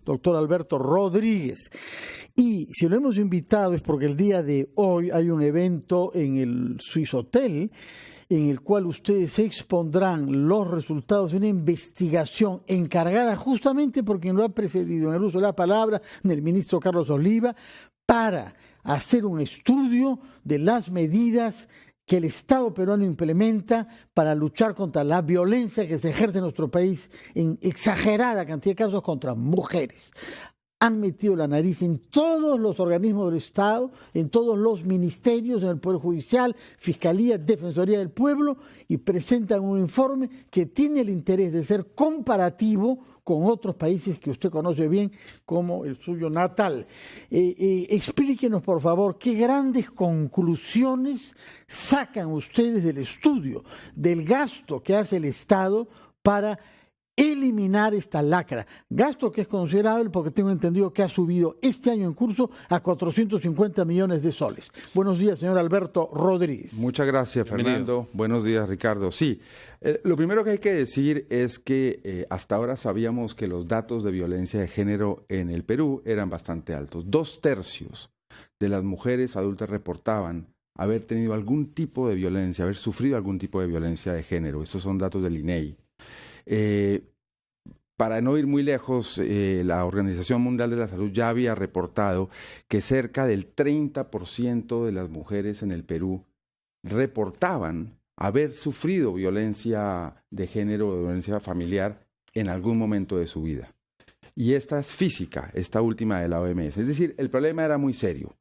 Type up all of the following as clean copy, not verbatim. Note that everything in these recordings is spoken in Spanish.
doctor Alberto Rodríguez. Y si lo hemos invitado es porque el día de hoy hay un evento en el Swiss Hotel en el cual ustedes expondrán los resultados de una investigación encargada justamente por quien lo ha precedido en el uso de la palabra del ministro Carlos Oliva para hacer un estudio de las medidas que el Estado peruano implementa para luchar contra la violencia que se ejerce en nuestro país en exagerada cantidad de casos contra mujeres. Han metido la nariz en todos los organismos del Estado, en todos los ministerios, en el Poder Judicial, Fiscalía, Defensoría del Pueblo, y presentan un informe que tiene el interés de ser comparativo con otros países que usted conoce bien, como el suyo natal. Explíquenos, por favor, qué grandes conclusiones sacan ustedes del estudio, del gasto que hace el Estado para eliminar esta lacra. Gasto que es considerable porque tengo entendido que ha subido este año en curso a 450 millones de soles. Buenos días, señor Alberto Rodríguez. Muchas gracias, Fernando. Buenos días, Ricardo. Sí, lo primero que hay que decir es que hasta ahora sabíamos que los datos de violencia de género en el Perú eran bastante altos. 2/3 de las mujeres adultas reportaban haber tenido algún tipo de violencia, haber sufrido algún tipo de violencia de género. Estos son datos del INEI. Para no ir muy lejos, la Organización Mundial de la Salud ya había reportado que cerca del 30% de las mujeres en el Perú reportaban haber sufrido violencia de género o violencia familiar en algún momento de su vida. Y esta es física, esta última de la OMS. Es decir, el problema era muy serio.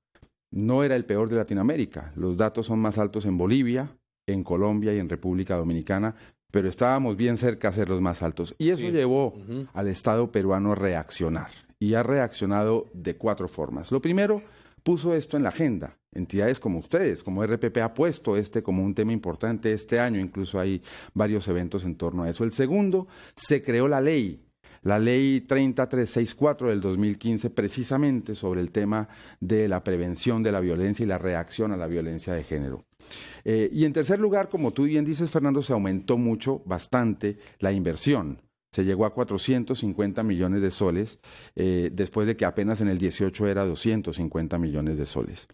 No era el peor de Latinoamérica. Los datos son más altos en Bolivia, en Colombia y en República Dominicana, pero estábamos bien cerca de ser los más altos. Y eso llevó al Estado peruano a reaccionar. Y ha reaccionado de 4 formas. Lo primero, puso esto en la agenda. Entidades como ustedes, como RPP, ha puesto como un tema importante este año. Incluso hay varios eventos en torno a eso. El segundo, se creó la ley 30364 del 2015, precisamente sobre el tema de la prevención de la violencia y la reacción a la violencia de género. Y en tercer lugar, como tú bien dices, Fernando, se aumentó bastante la inversión. Se llegó a 450 millones de soles, después de que apenas en el 18 era 250 millones de soles.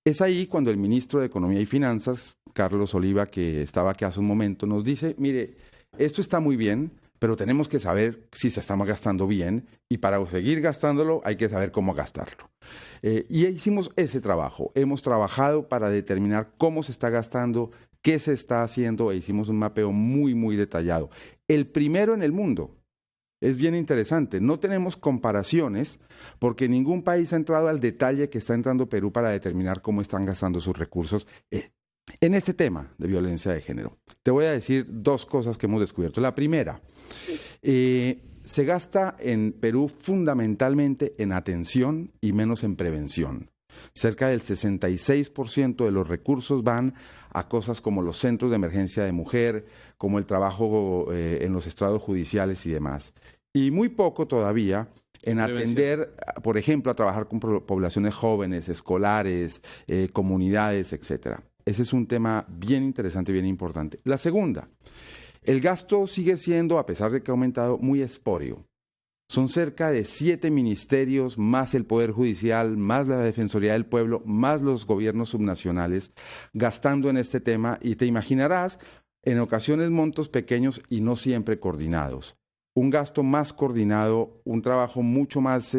Es ahí cuando el ministro de Economía y Finanzas, Carlos Oliva, que estaba aquí hace un momento, nos dice, mire, esto está muy bien, pero tenemos que saber si se estamos gastando bien y para seguir gastándolo hay que saber cómo gastarlo. Y hicimos ese trabajo. Hemos trabajado para determinar cómo se está gastando, qué se está haciendo e hicimos un mapeo muy, muy detallado. El primero en el mundo. Es bien interesante. No tenemos comparaciones porque ningún país ha entrado al detalle que está entrando Perú para determinar cómo están gastando sus recursos en este tema de violencia de género. Te voy a decir 2 cosas que hemos descubierto. La primera, se gasta en Perú fundamentalmente en atención y menos en prevención. Cerca del 66% de los recursos van a cosas como los centros de emergencia de mujer, como el trabajo en los estrados judiciales y demás. Y muy poco todavía en atender, por ejemplo, a trabajar con poblaciones jóvenes, escolares, comunidades, etcétera. Ese es un tema bien interesante y bien importante. La segunda, el gasto sigue siendo, a pesar de que ha aumentado, muy espóreo. Son cerca de 7 ministerios, más el Poder Judicial, más la Defensoría del Pueblo, más los gobiernos subnacionales, gastando en este tema. Y te imaginarás, en ocasiones montos pequeños y no siempre coordinados. Un gasto más coordinado, un trabajo mucho más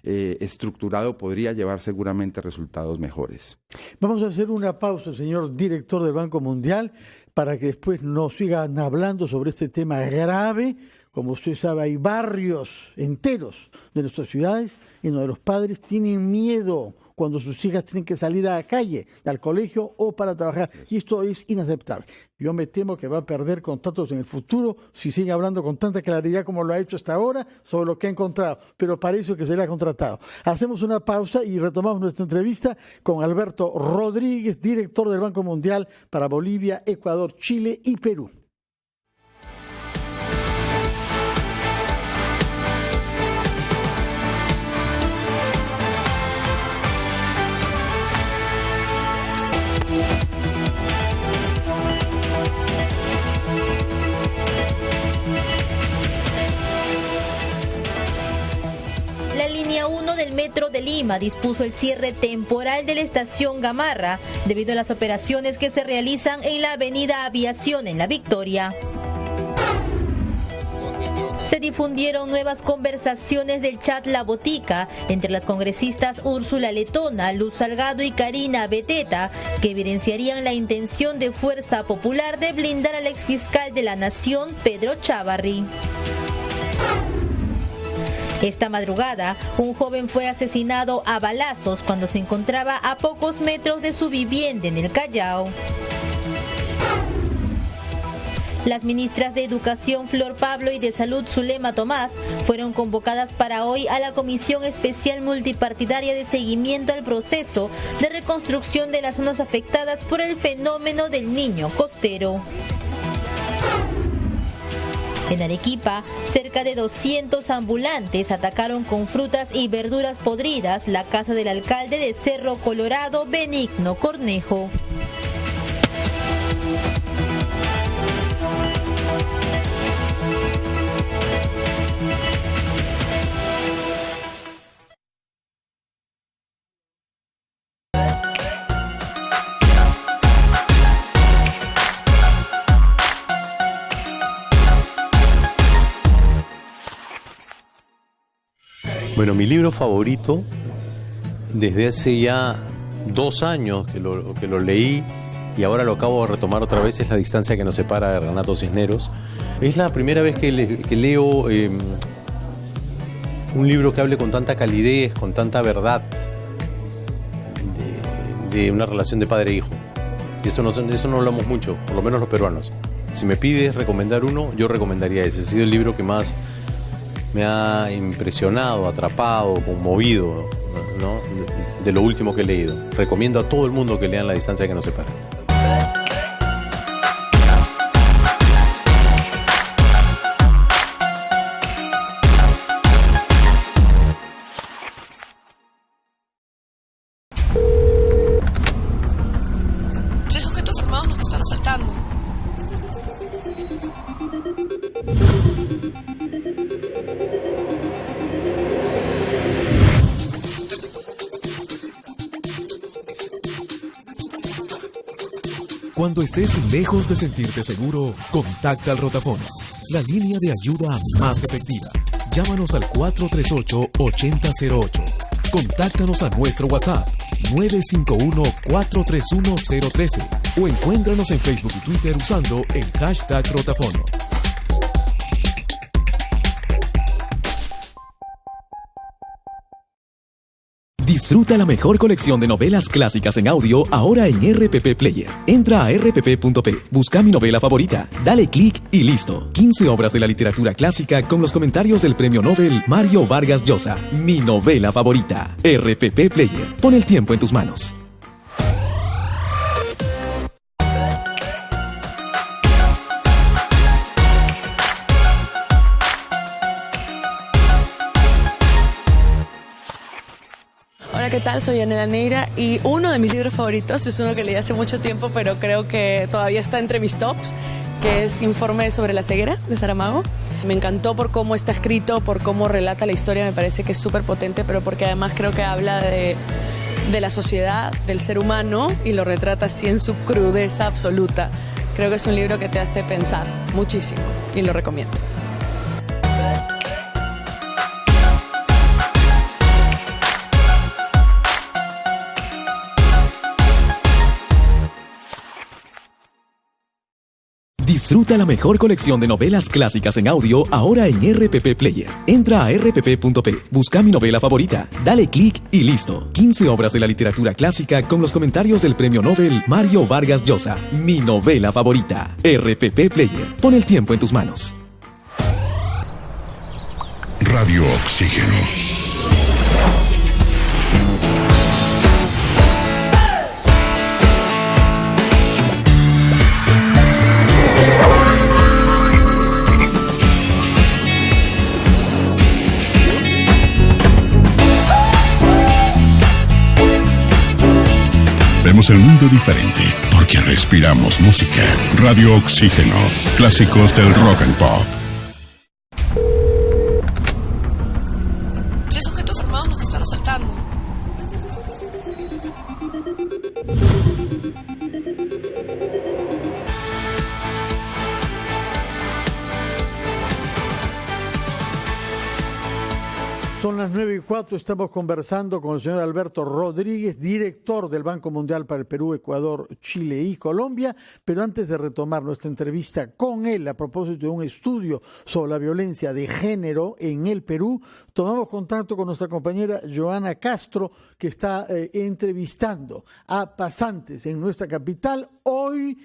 estructurado podría llevar seguramente resultados mejores. Vamos a hacer una pausa, señor director del Banco Mundial, para que después nos sigan hablando sobre este tema grave. Como usted sabe, hay barrios enteros de nuestras ciudades en donde los padres tienen miedo cuando sus hijas tienen que salir a la calle, al colegio o para trabajar. Y esto es inaceptable. Yo me temo que va a perder contactos en el futuro si sigue hablando con tanta claridad como lo ha hecho hasta ahora sobre lo que ha encontrado. Pero para eso que se le ha contratado. Hacemos una pausa y retomamos nuestra entrevista con Alberto Rodríguez, director del Banco Mundial para Bolivia, Ecuador, Chile y Perú. La línea 1 del Metro de Lima dispuso el cierre temporal de la estación Gamarra debido a las operaciones que se realizan en la avenida Aviación en La Victoria. Se difundieron nuevas conversaciones del chat La Botica entre las congresistas Úrsula Letona, Luz Salgado y Karina Beteta, que evidenciarían la intención de Fuerza Popular de blindar al exfiscal de la Nación, Pedro Chávarri. Esta madrugada, un joven fue asesinado a balazos cuando se encontraba a pocos metros de su vivienda en el Callao. Las ministras de Educación Flor Pablo y de Salud Zulema Tomás fueron convocadas para hoy a la Comisión Especial Multipartidaria de Seguimiento al Proceso de Reconstrucción de las zonas afectadas por el fenómeno del Niño Costero. En Arequipa, cerca de 200 ambulantes atacaron con frutas y verduras podridas la casa del alcalde de Cerro Colorado, Benigno Cornejo. Bueno, mi libro favorito, desde hace ya 2 años que lo leí y ahora lo acabo de retomar otra vez, es La distancia que nos separa, de Renato Cisneros. Es la primera vez que leo un libro que hable con tanta calidez, con tanta verdad de una relación de padre e hijo. Y eso no hablamos mucho, por lo menos los peruanos. Si me pides recomendar uno, yo recomendaría ese. Ha sido el libro que más me ha impresionado, atrapado, conmovido, ¿no? De lo último que he leído. Recomiendo a todo el mundo que lean La distancia que nos separa. Cuando estés lejos de sentirte seguro, contacta al Rotafono, la línea de ayuda más efectiva. Llámanos al 438-8008. Contáctanos a nuestro WhatsApp 951-431-013 o encuéntranos en Facebook y Twitter usando el hashtag Rotafono. Disfruta la mejor colección de novelas clásicas en audio ahora en RPP Player. Entra a rpp.p, busca mi novela favorita, dale clic y listo. 15 obras de la literatura clásica con los comentarios del premio Nobel Mario Vargas Llosa. Mi novela favorita. RPP Player. Pon el tiempo en tus manos. Hola, ¿qué tal? Soy Yanela Neira y uno de mis libros favoritos es uno que leí hace mucho tiempo, pero creo que todavía está entre mis tops, que es Informe sobre la ceguera, de Saramago. Me encantó por cómo está escrito, por cómo relata la historia, me parece que es súper potente, pero porque además creo que habla de la sociedad, del ser humano, y lo retrata así en su crudeza absoluta. Creo que es un libro que te hace pensar muchísimo y lo recomiendo. Disfruta la mejor colección de novelas clásicas en audio ahora en RPP Player. Entra a rpp.p, busca mi novela favorita, dale clic y listo. 15 obras de la literatura clásica con los comentarios del premio Nobel Mario Vargas Llosa. Mi novela favorita. RPP Player. Pon el tiempo en tus manos. Radio Oxígeno. Vemos el mundo diferente porque respiramos música. Radio Oxígeno, clásicos del rock and pop. 3 sujetos estar asaltando. Son las 9:04, estamos conversando con el señor Alberto Rodríguez, director del Banco Mundial para el Perú, Ecuador, Chile y Colombia. Pero antes de retomar nuestra entrevista con él a propósito de un estudio sobre la violencia de género en el Perú, tomamos contacto con nuestra compañera Joana Castro, que está entrevistando a pasantes en nuestra capital hoy,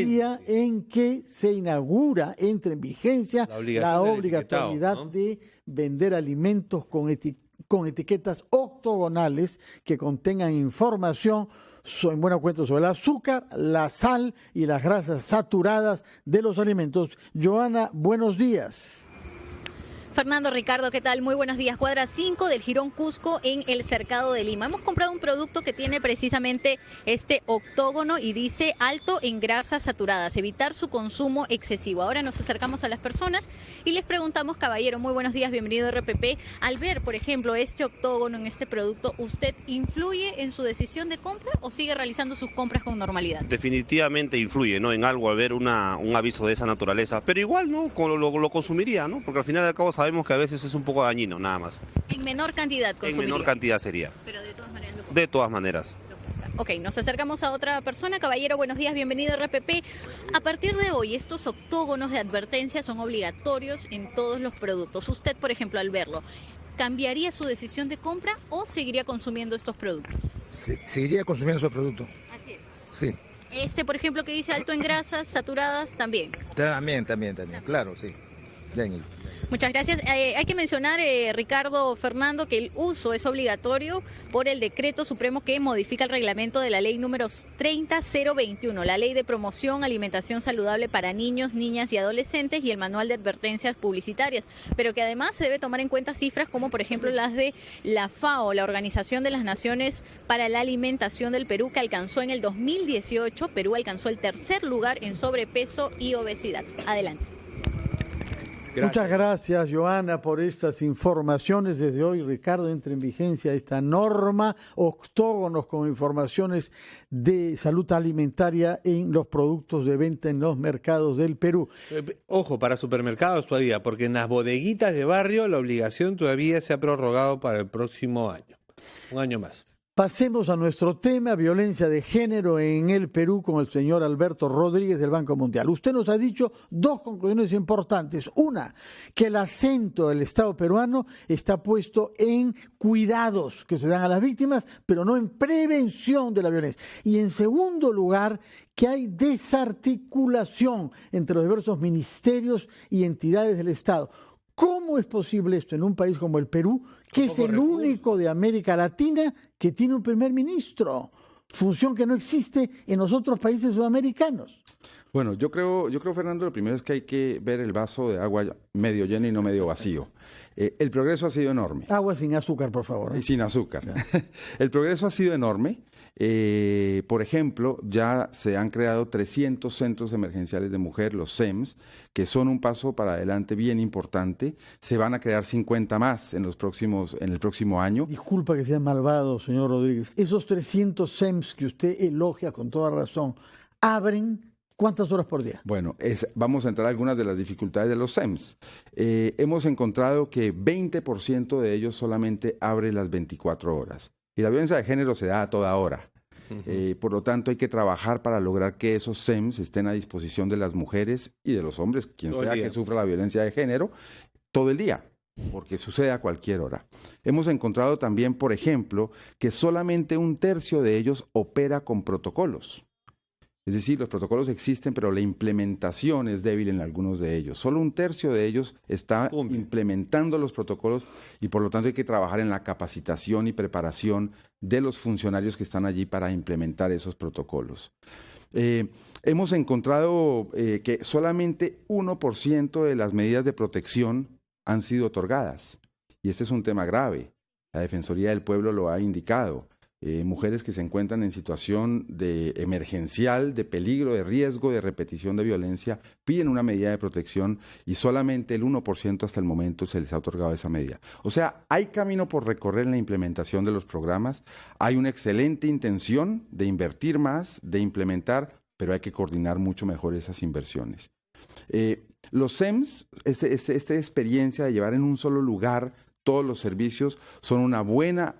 día en que se inaugura, entra en vigencia la obligatoriedad, ¿no?, de vender alimentos con etiquetas octogonales que contengan información en buena cuenta sobre el azúcar, la sal y las grasas saturadas de los alimentos. Joana, buenos días. Fernando, Ricardo, ¿qué tal? Muy buenos días. Cuadra 5 del Jirón Cusco en el Cercado de Lima. Hemos comprado un producto que tiene precisamente este octógono y dice alto en grasas saturadas, evitar su consumo excesivo. Ahora nos acercamos a las personas y les preguntamos, caballero, muy buenos días, bienvenido a RPP. Al ver, por ejemplo, este octógono en este producto, ¿usted influye en su decisión de compra o sigue realizando sus compras con normalidad? Definitivamente influye, ¿no?, en algo al ver un aviso de esa naturaleza, pero igual, ¿no?, lo consumiría, ¿no?, porque al final y al cabo sabemos que a veces es un poco dañino, nada más. En menor cantidad consumiría. En menor cantidad sería. Pero de todas maneras. De todas maneras. Ok, nos acercamos a otra persona. Caballero, buenos días, bienvenido a RPP. A partir de hoy, estos octógonos de advertencia son obligatorios en todos los productos. Usted, por ejemplo, al verlo, ¿cambiaría su decisión de compra o seguiría consumiendo estos productos? Seguiría consumiendo esos productos. Así es. Sí. Este, por ejemplo, que dice alto en grasas saturadas, también. También, claro, sí. Ya en el... Muchas gracias. Hay que mencionar, Ricardo, Fernando, que el uso es obligatorio por el decreto supremo que modifica el reglamento de la ley número 30021, la ley de promoción, alimentación saludable para niños, niñas y adolescentes y el manual de advertencias publicitarias, pero que además se debe tomar en cuenta cifras como, por ejemplo, las de la FAO, la Organización de las Naciones para la Alimentación del Perú, que alcanzó en el 2018, Perú alcanzó el tercer lugar en sobrepeso y obesidad. Adelante. Gracias. Muchas gracias, Joana, por estas informaciones. Desde hoy, Ricardo, entra en vigencia esta norma, octógonos con informaciones de salud alimentaria en los productos de venta en los mercados del Perú. Ojo, para supermercados todavía, porque en las bodeguitas de barrio la obligación todavía se ha prorrogado para el próximo año, un año más. Pasemos a nuestro tema, violencia de género en el Perú, con el señor Alberto Rodríguez del Banco Mundial. Usted nos ha dicho dos conclusiones importantes. Una, que el acento del Estado peruano está puesto en cuidados que se dan a las víctimas, pero no en prevención de la violencia. Y en segundo lugar, que hay desarticulación entre los diversos ministerios y entidades del Estado. ¿Cómo es posible esto en un país como el Perú, que es el único de América Latina que tiene un primer ministro? Función que no existe en los otros países sudamericanos. Bueno, yo creo, Fernando, lo primero es que hay que ver el vaso de agua medio lleno y no medio vacío. El progreso ha sido enorme. Agua sin azúcar, por favor. Y sin azúcar. El progreso ha sido enorme. Por ejemplo, ya se han creado 300 centros emergenciales de mujer, los CEMS, que son un paso para adelante bien importante. Se van a crear 50 más en el próximo año. Disculpa que sea malvado, señor Rodríguez. Esos 300 CEMS que usted elogia con toda razón, ¿abren cuántas horas por día? Bueno, vamos a entrar a algunas de las dificultades de los CEMS. Hemos encontrado que 20% de ellos solamente abre las 24 horas. Y la violencia de género se da a toda hora. Por lo tanto, hay que trabajar para lograr que esos CEMS estén a disposición de las mujeres y de los hombres, quien sea que sufra la violencia de género, todo el día, porque sucede a cualquier hora. Hemos encontrado también, por ejemplo, que solamente 1/3 de ellos opera con protocolos. Es decir, los protocolos existen, pero la implementación es débil en algunos de ellos. Solo 1/3 de ellos está implementando los protocolos y por lo tanto hay que trabajar en la capacitación y preparación de los funcionarios que están allí para implementar esos protocolos. Hemos encontrado que solamente 1% de las medidas de protección han sido otorgadas y este es un tema grave. La Defensoría del Pueblo lo ha indicado. mujeres que se encuentran en situación de emergencial, de peligro, de riesgo, de repetición de violencia, piden una medida de protección y solamente el 1% hasta el momento se les ha otorgado esa medida. O sea, hay camino por recorrer en la implementación de los programas, hay una excelente intención de invertir más, de implementar, pero hay que coordinar mucho mejor esas inversiones. Los SEMS, esta experiencia de llevar en un solo lugar todos los servicios, son una buena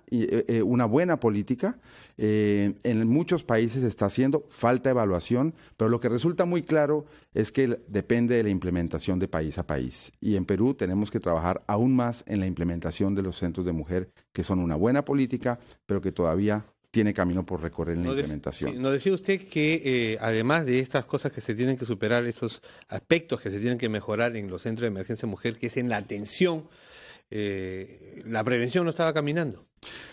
política. En muchos países está haciendo falta evaluación, pero lo que resulta muy claro es que depende de la implementación de país a país. Y en Perú tenemos que trabajar aún más en la implementación de los centros de mujer, que son una buena política, pero que todavía tiene camino por recorrer en la implementación. Nos decía usted que además de estas cosas que se tienen que superar, esos aspectos que se tienen que mejorar en los centros de emergencia mujer, que es en la atención, la prevención no estaba caminando.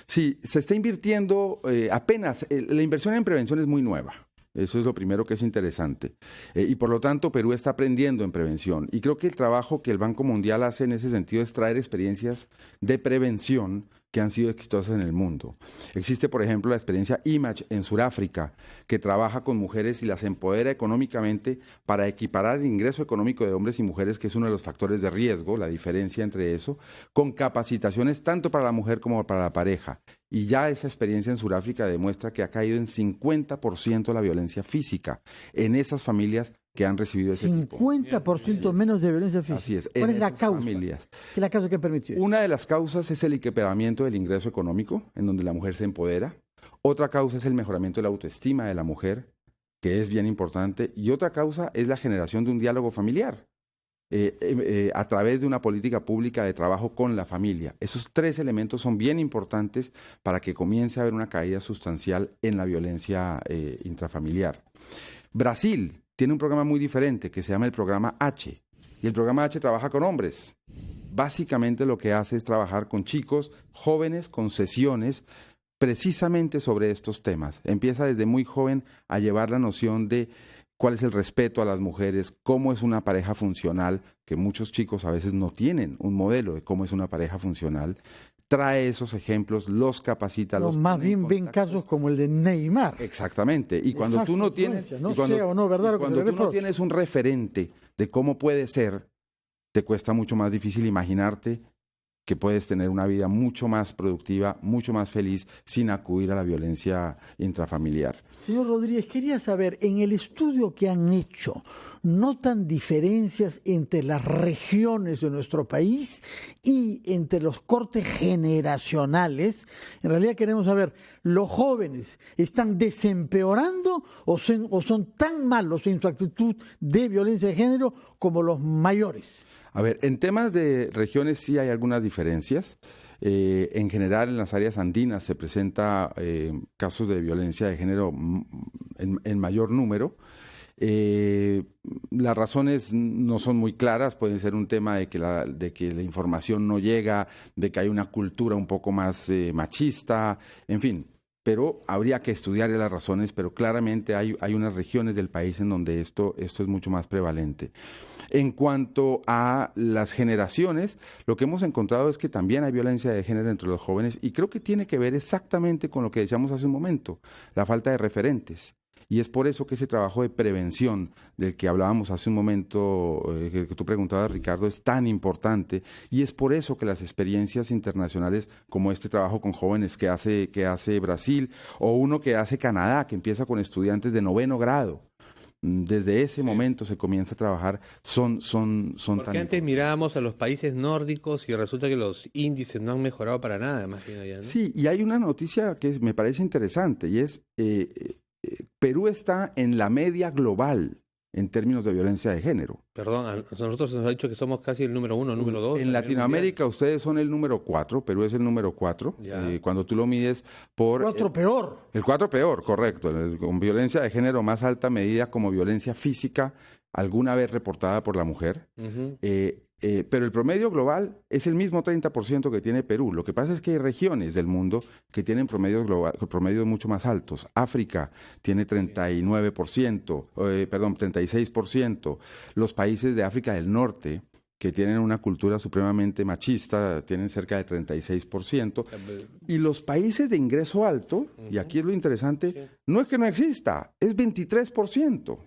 Sí, se está invirtiendo apenas, la inversión en prevención es muy nueva. Eso es lo primero que es interesante. Y por lo tanto, Perú está aprendiendo en prevención. Y creo que el trabajo que el Banco Mundial hace en ese sentido es traer experiencias de prevención que han sido exitosas en el mundo. Existe, por ejemplo, la experiencia IMAGE en Sudáfrica, que trabaja con mujeres y las empodera económicamente para equiparar el ingreso económico de hombres y mujeres, que es uno de los factores de riesgo, la diferencia entre eso, con capacitaciones tanto para la mujer como para la pareja. Y ya esa experiencia en Sudáfrica demuestra que ha caído en 50% la violencia física en esas familias que han recibido ese 50% menos de violencia física. Así es. ¿Cuál es la causa? Familias. ¿Qué es la causa que permitió eso? Una de las causas es el equiparamiento del ingreso económico, en donde la mujer se empodera. Otra causa es el mejoramiento de la autoestima de la mujer, que es bien importante. Y otra causa es la generación de un diálogo familiar, a través de una política pública de trabajo con la familia. Esos tres elementos son bien importantes para que comience a haber una caída sustancial en la violencia intrafamiliar. Brasil tiene un programa muy diferente que se llama el programa H. Y el programa H trabaja con hombres. Básicamente lo que hace es trabajar con chicos jóvenes, con sesiones precisamente sobre estos temas. Empieza desde muy joven a llevar la noción de cuál es el respeto a las mujeres, cómo es una pareja funcional, que muchos chicos a veces no tienen un modelo de cómo es una pareja funcional. Trae esos ejemplos, los capacita. No, más bien ven casos como el de Neymar. Exactamente. Y cuando tú no tienes, cuando tú no tienes un referente de cómo puede ser, te cuesta mucho más difícil imaginarte que puedes tener una vida mucho más productiva, mucho más feliz, sin acudir a la violencia intrafamiliar. Señor Rodríguez, quería saber, en el estudio que han hecho, ¿notan diferencias entre las regiones de nuestro país y entre los cortes generacionales? En realidad queremos saber, ¿los jóvenes están desempeorando o son tan malos en su actitud de violencia de género como los mayores? A ver, en temas de regiones sí hay algunas diferencias. En general, en las áreas andinas se presenta casos de violencia de género en mayor número. Las razones no son muy claras, pueden ser un tema de que la información no llega, de que hay una cultura un poco más machista, en fin. Pero habría que estudiar las razones, pero claramente hay unas regiones del país en donde esto es mucho más prevalente. En cuanto a las generaciones, lo que hemos encontrado es que también hay violencia de género entre los jóvenes y creo que tiene que ver exactamente con lo que decíamos hace un momento, la falta de referentes. Y es por eso que ese trabajo de prevención del que hablábamos hace un momento, que tú preguntabas, Ricardo, es tan importante. Y es por eso que las experiencias internacionales, como este trabajo con jóvenes que hace Brasil, o uno que hace Canadá, que empieza con estudiantes de 9º grado, desde ese momento se comienza a trabajar, son Porque antes mirábamos a los países nórdicos y resulta que los índices no han mejorado para nada, más bien allá, ¿no? Sí, y hay una noticia que me parece interesante, y es Perú está en la media global en términos de violencia de género. Perdón, a nosotros nos ha dicho que somos casi el número 1, número 2. En Latinoamérica ustedes son el número 4, Perú es el número 4. Cuando tú lo mides por... 4 peor. El 4 peor, correcto. Con violencia de género más alta medida como violencia física, alguna vez reportada por la mujer. Pero el promedio global es el mismo 30% que tiene Perú. Lo que pasa es que hay regiones del mundo que tienen promedios mucho más altos. África tiene 36%. Los países de África del Norte que tienen una cultura supremamente machista, tienen cerca de 36%, y los países de ingreso alto, y aquí es lo interesante, no es que no exista, es 23%.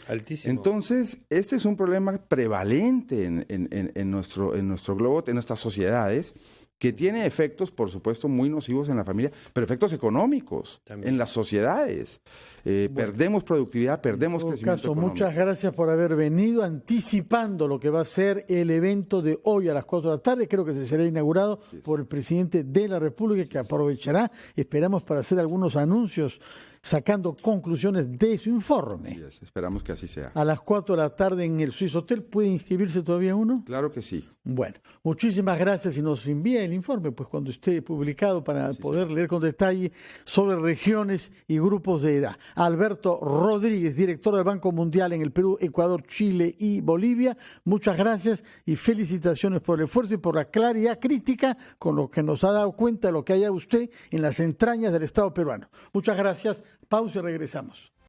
Altísimo. Entonces, este es un problema prevalente en nuestro globo, en nuestras sociedades, que tiene efectos, por supuesto, muy nocivos en la familia, pero efectos económicos en las sociedades. Perdemos productividad, perdemos crecimiento económico. Muchas gracias por haber venido anticipando lo que va a ser el evento de hoy a las 4 de la tarde. Creo que se será inaugurado por el presidente de la República, que aprovechará, esperamos, para hacer algunos anuncios sacando conclusiones de su informe. Sí, esperamos que así sea. A las 4 de la tarde en el Swiss Hotel. ¿Puede inscribirse todavía uno? Claro que sí. Bueno, muchísimas gracias, y nos envía el informe pues cuando esté publicado para poder leer con detalle sobre regiones y grupos de edad. Alberto Rodríguez, director del Banco Mundial en el Perú, Ecuador, Chile y Bolivia, muchas gracias y felicitaciones por el esfuerzo y por la claridad crítica con lo que nos ha dado cuenta de lo que haya usted en las entrañas del Estado peruano. Muchas gracias. Pausa y regresamos.